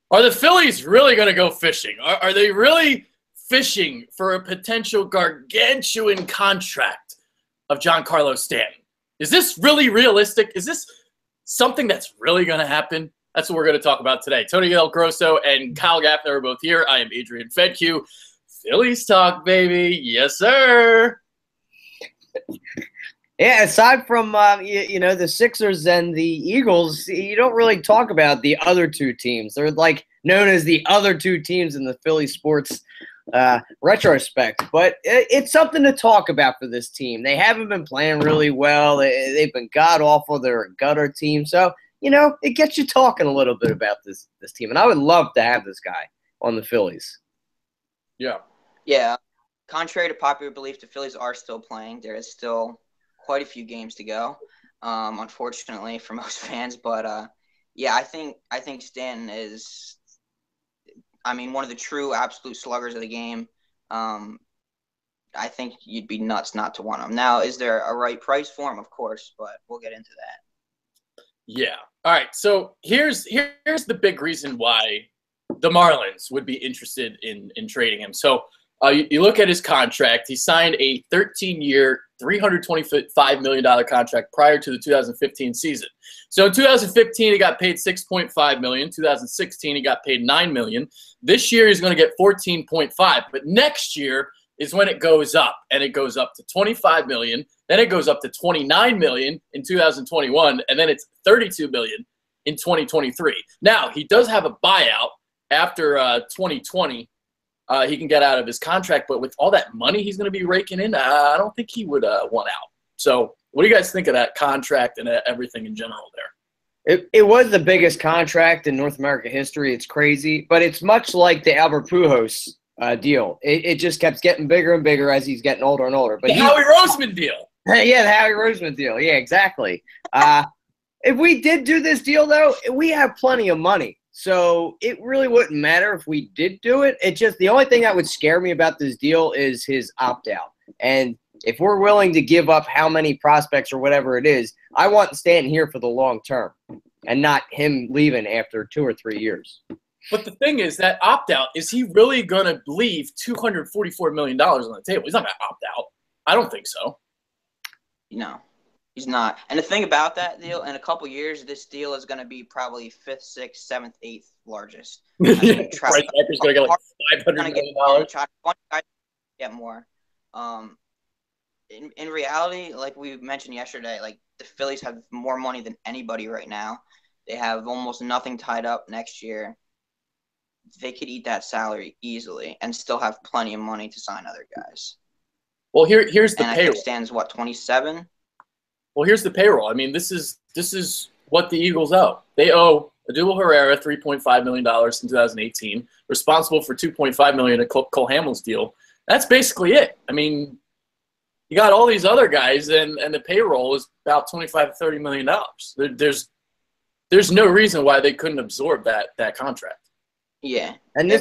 Are the Phillies really going to go fishing? Are they really fishing for a potential gargantuan contract of Giancarlo Stanton? Is this really realistic? Is this something that's really going to happen? That's what we're going to talk about today. Tony Del Grosso and Kyle Gaffner are both here. I am Adrian Fedque. Phillies talk, baby. Yes, sir. Yeah, aside from the Sixers and the Eagles, you don't really talk about the other two teams. They're like known as the other two teams in the Philly sports retrospect. But it's something to talk about for this team. They haven't been playing really well. They've been god awful. They're a gutter team. So it gets you talking a little bit about this team. And I would love to have this guy on the Phillies. Yeah. Yeah. Contrary to popular belief, the Phillies are still playing. There is still quite a few games to go, unfortunately for most fans. But I think Stanton is, one of the true absolute sluggers of the game. I think you'd be nuts not to want him. Now, is there a right price for him? Of course, but we'll get into that. Yeah. All right. So here's the big reason why the Marlins would be interested in trading him. So you look at his contract. He signed a 13-year, $325 million contract prior to the 2015 season. So in 2015, he got paid $6.5 million. 2016, he got paid $9 million. This year, he's going to get $14.5. But next year is when it goes up, and it goes up to $25 million. Then it goes up to $29 million in 2021, and then it's $32 million in 2023. Now, he does have a buyout after 2020. He can get out of his contract, but with all that money he's going to be raking in, I don't think he would want out. So what do you guys think of that contract and everything in general there? It was the biggest contract in North America history. It's crazy, but it's much like the Albert Pujols deal. It just kept getting bigger and bigger as he's getting older and older. But the Howie Roseman deal. Yeah, the Howie Roseman deal. Yeah, exactly. If we did do this deal, though, we have plenty of money. So it really wouldn't matter if we did do it. It's just the only thing that would scare me about this deal is his opt-out. And if we're willing to give up how many prospects or whatever it is, I want Stanton here for the long term and not him leaving after 2 or 3 years. But the thing is, that opt-out, is he really going to leave $244 million on the table? He's not going to opt out. I don't think so. No. He's not. And the thing about that deal, in a couple years, this deal is going to be probably 5th, 6th, 7th, 8th largest. Price Piper's going to get like $500 million. Get more. In reality, like we mentioned yesterday, like the Phillies have more money than anybody right now. They have almost nothing tied up next year. They could eat that salary easily and still have plenty of money to sign other guys. Well, here's the payroll. I think Stan's, 27? Well, here's the payroll. I mean, this is what the Eagles owe. They owe Odubel Herrera $3.5 million in 2018, responsible for $2.5 million in Cole Hamels deal. That's basically it. I mean, you got all these other guys, and the payroll is about $25 to $30 million. There's no reason why they couldn't absorb that contract. Yeah, and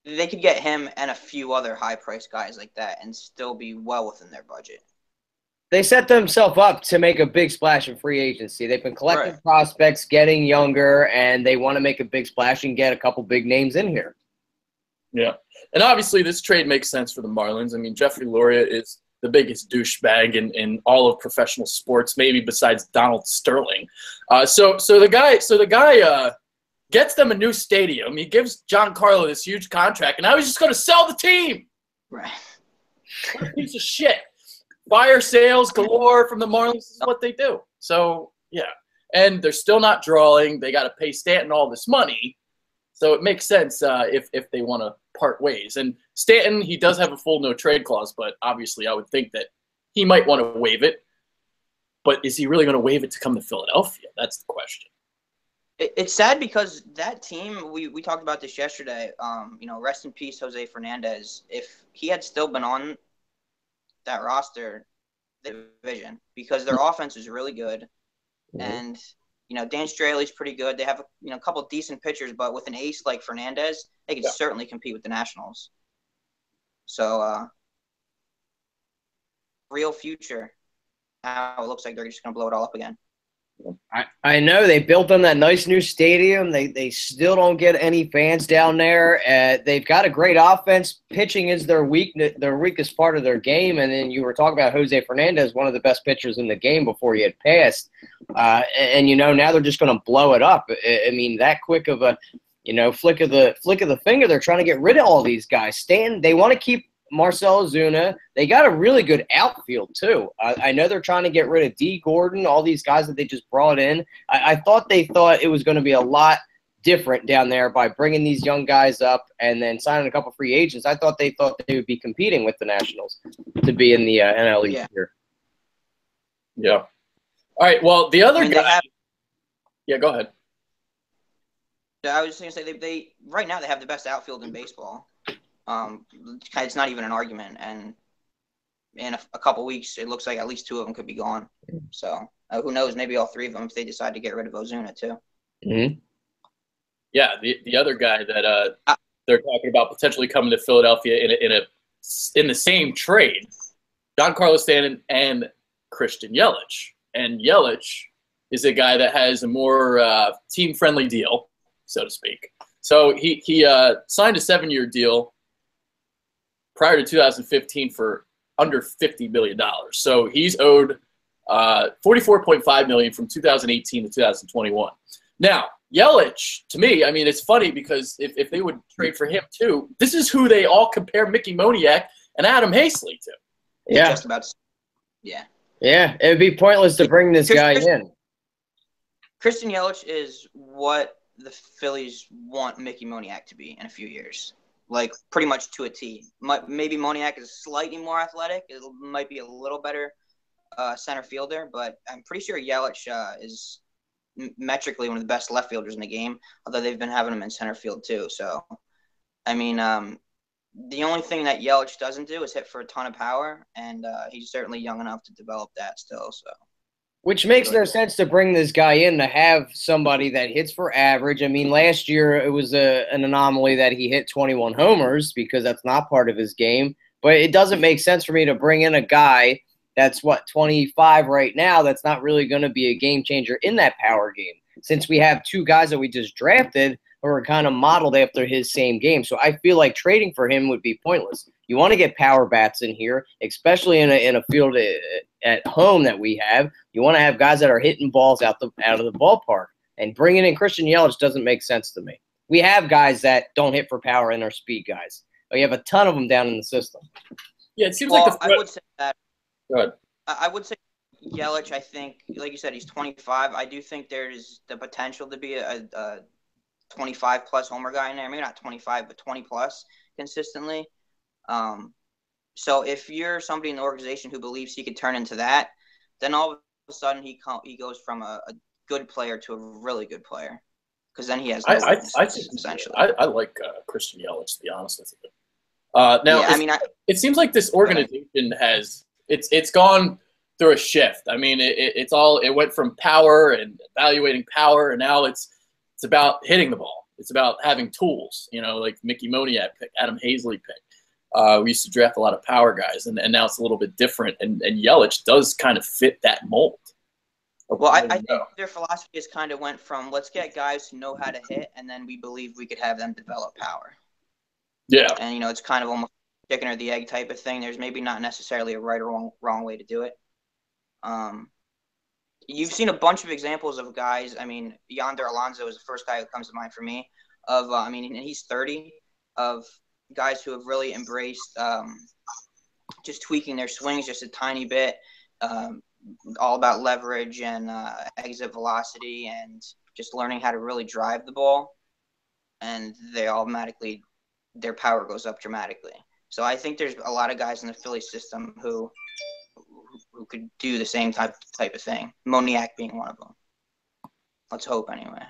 they could get him and a few other high-priced guys like that and still be well within their budget. They set themselves up to make a big splash in free agency. They've been collecting prospects, getting younger, and they want to make a big splash and get a couple big names in here. Yeah. And obviously this trade makes sense for the Marlins. I mean, Jeffrey Loria is the biggest douchebag in all of professional sports, maybe besides Donald Sterling. So the guy gets them a new stadium. He gives Giancarlo this huge contract, and now he's just going to sell the team. Right. What a piece of shit. Fire sales galore from the Marlins is what they do. So, yeah. And they're still not drawing. They got to pay Stanton all this money. So it makes sense if they want to part ways. And Stanton, he does have a full no-trade clause, but obviously I would think that he might want to waive it. But is he really going to waive it to come to Philadelphia? That's the question. It's sad because that team, we talked about this yesterday, rest in peace, Jose Fernandez. If he had still been on that roster, the division, because their offense is really good. And, Dan Straley's pretty good. They have a couple decent pitchers, but with an ace like Fernandez, they can certainly compete with the Nationals. So, real future. Now it looks like they're just going to blow it all up again. I know they built them that nice new stadium. They still don't get any fans down there. They've got a great offense. Pitching is their weakest part of their game. And then you were talking about Jose Fernandez, one of the best pitchers in the game before he had passed. And now they're just going to blow it up. I mean, that quick of a flick of the finger. They're trying to get rid of all these guys. Stanton, they want to keep Marcell Ozuna. They got a really good outfield, too. I know they're trying to get rid of D. Gordon, all these guys that they just brought in. I thought they thought it was going to be a lot different down there by bringing these young guys up and then signing a couple free agents. I thought they would be competing with the Nationals to be in the NL East here. Yeah. All right, well, the other guy – yeah, go ahead. I was just going to say they right now they have the best outfield in baseball. It's not even an argument, and in a couple weeks, it looks like at least two of them could be gone. So who knows? Maybe all three of them if they decide to get rid of Ozuna too. Mm-hmm. Yeah, the other guy that they're talking about potentially coming to Philadelphia in the same trade, Giancarlo Stanton and Christian Yelich, and Yelich is a guy that has a more team-friendly deal, so to speak. So he signed a 7-year deal prior to 2015 for under $50 million. So he's owed $44.5 million from 2018 to 2021. Now, Yelich, to me, I mean, it's funny because if they would trade for him too, this is who they all compare Mickey Moniak and Adam Hazley to. Yeah. Just about. Yeah. Yeah, it would be pointless to bring this guy in. Christian Yelich is what the Phillies want Mickey Moniak to be in a few years. Like, pretty much to a T. Maybe Moniak is slightly more athletic. It might be a little better center fielder, but I'm pretty sure Yelich is metrically one of the best left fielders in the game, although they've been having him in center field too. So, I mean, the only thing that Yelich doesn't do is hit for a ton of power, and he's certainly young enough to develop that still. So, which makes no sense to bring this guy in to have somebody that hits for average. I mean, last year it was an anomaly that he hit 21 homers because that's not part of his game. But it doesn't make sense for me to bring in a guy that's, 25 right now, that's not really going to be a game changer in that power game, since we have two guys that we just drafted who are kind of modeled after his same game. So I feel like trading for him would be pointless. You want to get power bats in here, especially in a field at home that we have. You want to have guys that are hitting balls out of the ballpark. And bringing in Christian Yelich doesn't make sense to me. We have guys that don't hit for power and are speed guys. We have a ton of them down in the system. Yeah, it seems like I would say that. Go ahead. I would say Yelich, I think, like you said, he's 25. I do think there's the potential to be a 25-plus homer guy in there. Maybe not 25, but 20-plus consistently. So if you're somebody in the organization who believes he could turn into that, then all of a sudden he goes from a good player to a really good player, because then he has no weaknesses, essentially. I like Christian Yelich, to be honest with you. Now, yeah, it seems like this organization has it's gone through a shift. I mean, it went from power and evaluating power, and now it's about hitting the ball. It's about having tools, like Mickey Moniak pick, Adam Hazley pick. We used to draft a lot of power guys, and now it's a little bit different, and Yelich does kind of fit that mold. Well, I think their philosophy has kind of went from let's get guys who know how to hit, and then we believe we could have them develop power. Yeah. And, it's kind of almost chicken or the egg type of thing. There's maybe not necessarily a right or wrong way to do it. You've seen a bunch of examples of guys. I mean, Yonder Alonso is the first guy who comes to mind for me. And he's 30, of guys who have really embraced just tweaking their swings just a tiny bit, all about leverage and exit velocity and just learning how to really drive the ball. And their power goes up dramatically. So I think there's a lot of guys in the Philly system who could do the same type of thing. Moniak being one of them. Let's hope, anyway.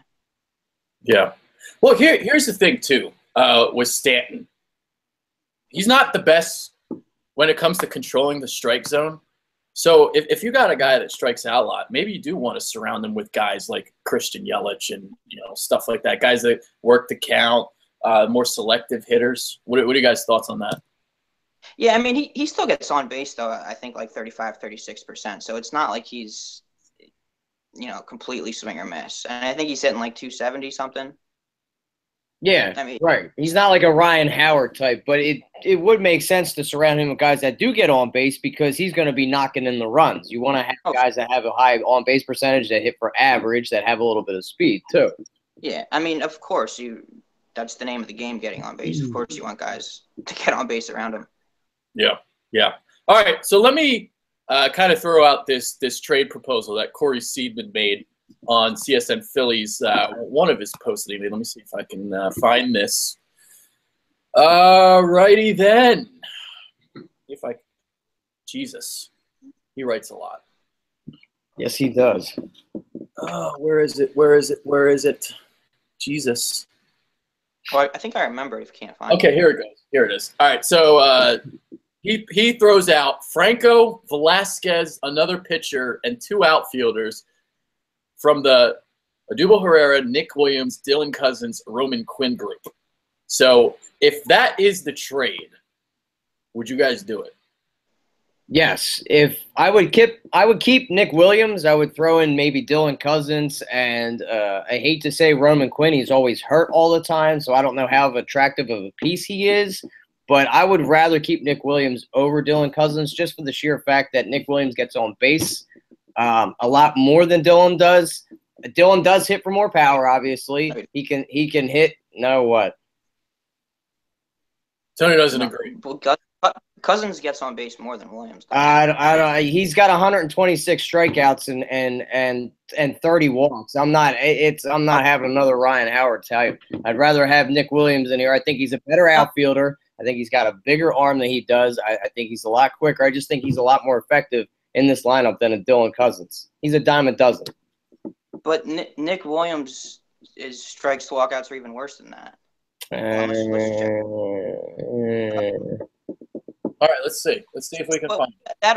Yeah. Well, here's the thing too. With Stanton, he's not the best when it comes to controlling the strike zone. So if you got a guy that strikes out a lot, maybe you do want to surround him with guys like Christian Yelich and stuff like that. Guys that work the count, more selective hitters. What are you guys' thoughts on that? Yeah, I mean, he still gets on base, though, I think like 35, 36%. So it's not like he's completely swing or miss. And I think he's hitting like 270 something. Yeah, I mean, right. He's not like a Ryan Howard type, but it would make sense to surround him with guys that do get on base because he's going to be knocking in the runs. You want to have guys that have a high on base percentage, that hit for average, that have a little bit of speed too. Yeah, I mean, of course that's the name of the game, getting on base. Of course you want guys to get on base around him. Yeah, yeah. All right, so let me kind of throw out this trade proposal that Corey Seedman made on CSN Phillies, one of his posts. Let me see if I can find this. Righty then. Jesus, he writes a lot. Yes, he does. Oh, where is it? Jesus. Well, I think I remember if you can't find it. Okay, here it goes. Here it is. All right, so he throws out Franco, Velasquez, another pitcher, and 2 outfielders from the Odubel Herrera, Nick Williams, Dylan Cousins, Roman Quinn group. So if that is the trade, would you guys do it? Yes. If I would keep Nick Williams. I would throw in maybe Dylan Cousins, and I hate to say Roman Quinn. He's always hurt all the time, so I don't know how attractive of a piece he is. But I would rather keep Nick Williams over Dylan Cousins, just for the sheer fact that Nick Williams gets on base a lot more than Dylan does. Dylan does hit for more power, obviously. He can hit. No, what? Tony doesn't agree. Well, Cousins gets on base more than Williams. I don't. He's got 126 strikeouts and 30 walks. I'm not having another Ryan Howard type. I'd rather have Nick Williams in here. I think he's a better outfielder. I think he's got a bigger arm than he does. I think he's a lot quicker. I just think he's a lot more effective in this lineup than a Dylan Cousins. He's a dime a dozen. But Nick Williams' strikes to walkouts are even worse than that. Let's check. All right, let's see. Let's see if we can find it. That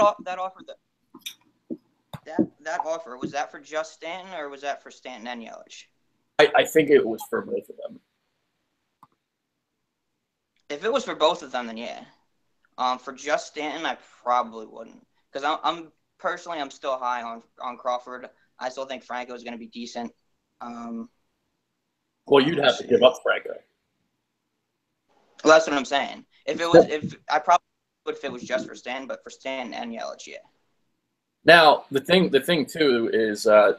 offer, was that for just Stanton, or was that for Stanton and Yelich? I think it was for both of them. If it was for both of them, then yeah. For just Stanton, I probably wouldn't, because I'm personally still high on Crawford. I still think Franco is going to be decent. Well, you'd have to give up Franco. Well, that's what I'm saying. I probably would if it was just for Stanton, but for Stanton and Yelich, yeah. Now the thing too is I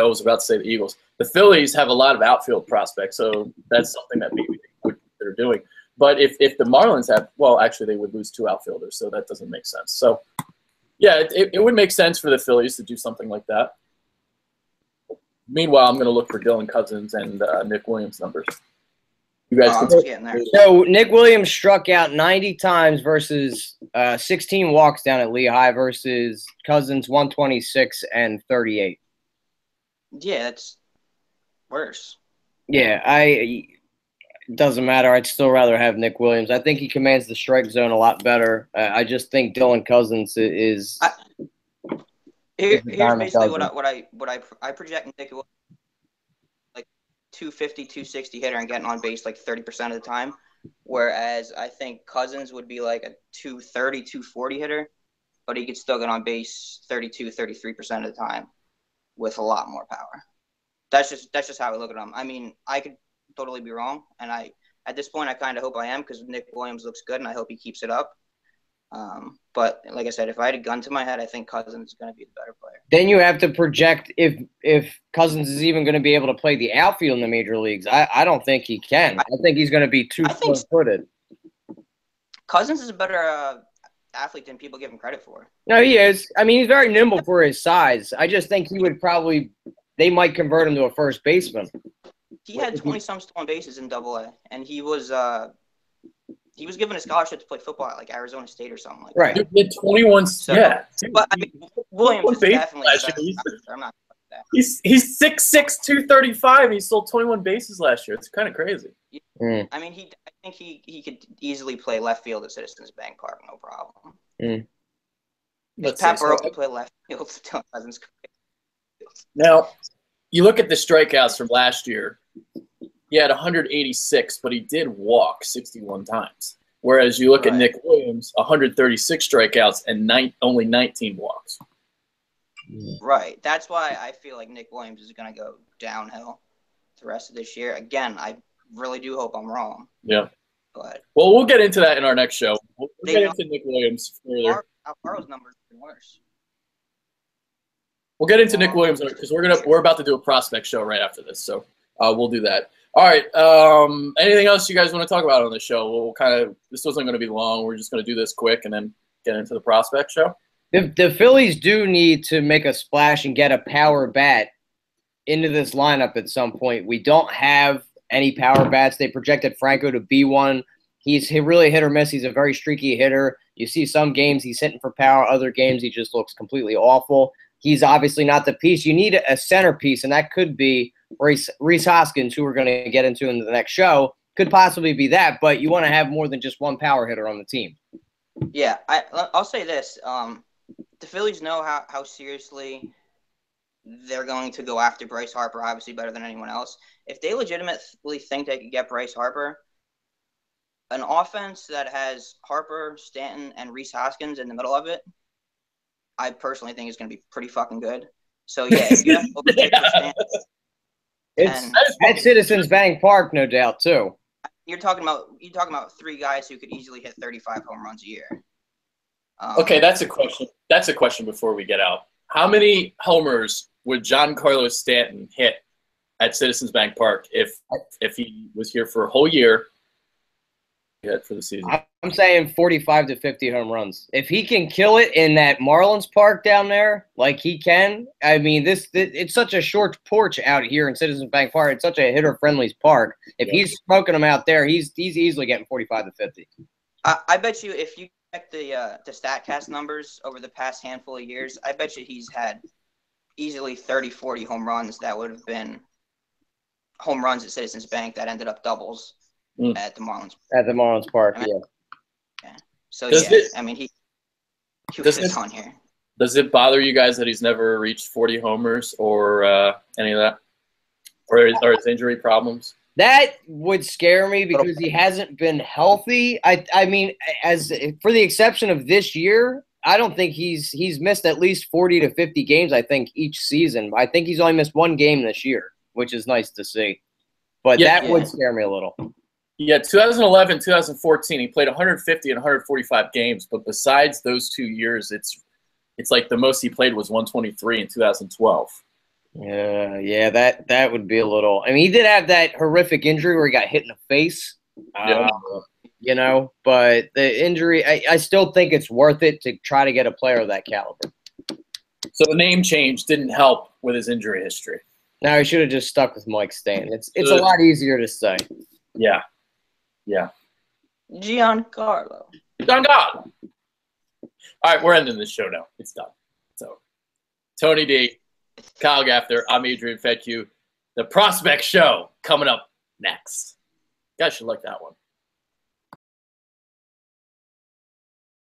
was about to say the Eagles. The Phillies have a lot of outfield prospects, so that's something that maybe they're doing. But if the Marlins have, well, actually they would lose 2 outfielders, so that doesn't make sense. So yeah, it would make sense for the Phillies to do something like that. Meanwhile, I'm going to look for Dylan Cousins and Nick Williams numbers. You guys getting there. So Nick Williams struck out 90 times versus 16 walks down at Lehigh versus Cousins 126 and 38. Yeah, that's worse. Yeah, it doesn't matter. I'd still rather have Nick Williams. I think he commands the strike zone a lot better. I just think Dylan Cousins is. Here's basically what I project Nick Williams, like 250, 260 hitter and getting on base like 30% of the time, whereas I think Cousins would be like a 230, 240 hitter, but he could still get on base 32, 33% of the time with a lot more power. That's just how I look at him. I mean, I could totally be wrong, and at this point I kind of hope I am, because Nick Williams looks good and I hope he keeps it up. But like I said, if I had a gun to my head, I think Cousins is going to be the better player. Then you have to project if Cousins is even going to be able to play the outfield in the major leagues. I don't think he can. I think he's going to be too footed. Cousins is a better athlete than people give him credit for. No, he is. I mean, he's very nimble for his size. I just think they might convert him to a first baseman. He had 20-some stolen bases in Double-A, and he was given a scholarship to play football at like Arizona State or something like that. Right. He did 21. So, yeah. But I mean, Williams is definitely I'm not that. He's 6'6", 235. And he stole 21 bases last year. It's kind of crazy. I mean, I think he could easily play left field at Citizens Bank Park, no problem. Pat Burrow could play left field. Now, you look at the strikeouts from last year. He had 186, but he did walk 61 times. Whereas you look at Nick Williams, 136 strikeouts and only 19 walks. Right. That's why I feel like Nick Williams is going to go downhill the rest of this year. Again, I really do hope I'm wrong. Yeah. But well, we'll get into that in our next show. We'll get into Nick Williams further. Alfaro's numbers are worse. We'll get into Nick Williams because we're about to do a prospect show right after this, so we'll do that. All right. Anything else you guys want to talk about on the show? This wasn't going to be long. We're just going to do this quick and then get into the prospect show. The Phillies do need to make a splash and get a power bat into this lineup at some point. We don't have any power bats. They projected Franco to be one. He's really hit or miss. He's a very streaky hitter. You see some games he's hitting for power. Other games he just looks completely awful. He's obviously not the piece. You need a centerpiece, and that could be Rhys Hoskins, who we're going to get into in the next show. Could possibly be that, but you want to have more than just one power hitter on the team. Yeah, I'll say this. The Phillies know how seriously they're going to go after Bryce Harper, obviously better than anyone else. If they legitimately think they could get Bryce Harper, an offense that has Harper, Stanton, and Rhys Hoskins in the middle of it, I personally think is going to be pretty fucking good. So, yeah, if you have to overtake for Stanton. It's at Citizens Bank Park, no doubt, too. You're talking about three guys who could easily hit 35 home runs a year. Okay, that's a question. That's a question before we get out. How many homers would Giancarlo Stanton hit at Citizens Bank Park if he was here for a whole year for the season? I'm saying 45 to 50 home runs. If he can kill it in that Marlins Park down there, like he can, I mean, it's such a short porch out here in Citizens Bank Park. It's such a hitter-friendly park. If he's smoking them out there, he's easily getting 45 to 50. I bet you if you check the StatCast numbers over the past handful of years, I bet you he's had easily 30, 40 home runs that would have been home runs at Citizens Bank that ended up doubles at the Marlins. At the Marlins Park, yeah. So, I mean, he was a ton here. Does it bother you guys that he's never reached 40 homers or any of that? Or his injury problems? That would scare me because he hasn't been healthy. I mean, as for the exception of this year, I don't think he's missed at least 40 to 50 games, I think, each season. I think he's only missed one game this year, which is nice to see. But that would scare me a little. Yeah, 2011, 2014, he played 150 and 145 games. But besides those 2 years, it's like the most he played was 123 in 2012. Yeah, that would be a little. I mean, he did have that horrific injury where he got hit in the face. You know, but the injury, I still think it's worth it to try to get a player of that caliber. So the name change didn't help with his injury history. No, he should have just stuck with Mike Stanton. It's a lot easier to say. Yeah. Giancarlo. All right, we're ending this show now. It's done. So, Tony D, Kyle Gaffner, I'm Adrian Fetcu. The Prospect Show coming up next. You guys should like that one.